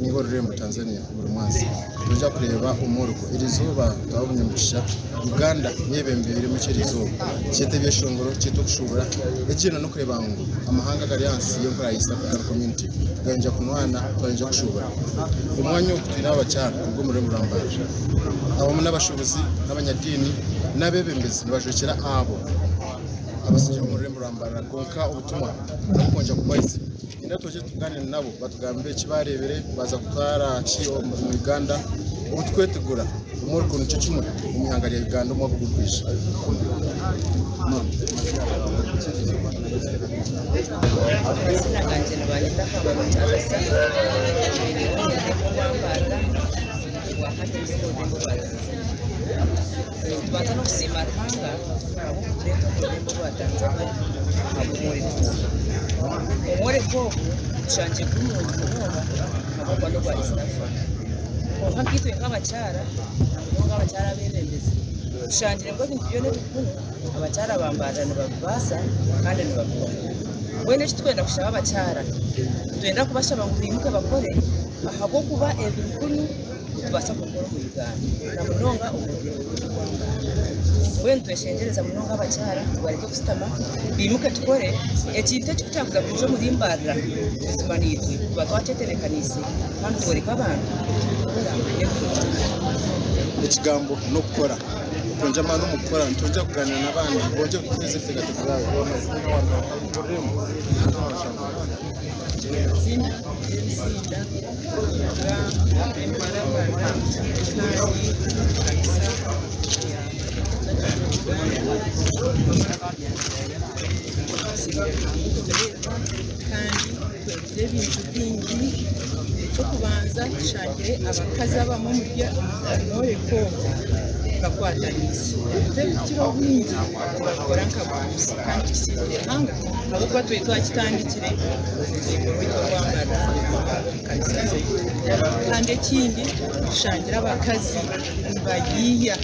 niho ruri mu Tanzania buri mwaka tujya kureba umuriko iri zuba twabonye mugisha Uganda yebembere mu kirizuba cyitebye shongoro cyitukushubura ikintu no kureba ngo amahanga alliance yo muri East African Community ganje kunwana twanje kushubura umwanya wo kutiraba cyane ubwo muri Murambaje abo n'abashobozi n'abanyadini n'abebembezi bajokera abo abasije muri Murambara konka ubutumwa konja kubaisi indatoje tuganira nabo batugambe kibarebere baza gutwara ciyo mu Uganda ubutwetegura umuri kuntu cyo kimwe umihangari ya Uganda mu kugukwisha sinaganje nabayita haba cyabasa tubanza no gusima hanga abo tureta mu rwego rwa Tanzania abo muri ko cyanje k'umuntu abo bano ba East Africa ko nkitwe nk'abacyara bebembeze cyangire ngo byo ne bikuru abacyara bambazana babasa kandi nibakora wene twenda kushaba abacyara twenda kubashaba ngo bimuke bakore ahabo kuba ebikuru tubasa gukora mu Uganda na munonga wene tweshengereza munonga abacyara bareke gustama bimuke tukore ekite cyakutakuza kujo muri imbarira bizimanitwe batwaceterekanise kandi tworeka abantu ikigambo no gukora tonja manu mukora ntonja kuganira nabandi bonje kuteze tegategura zina sinda kandi twegire ibintu byinshi cyo kubanza dushakire abakazi abamo mu byo ntore kongo bakwatanisa ibyo bintu bakora nkabuzi kandi sibye hanga abo kwa twakitandikire mu Rwanda kandi ikindi dushangira abakazi bayiya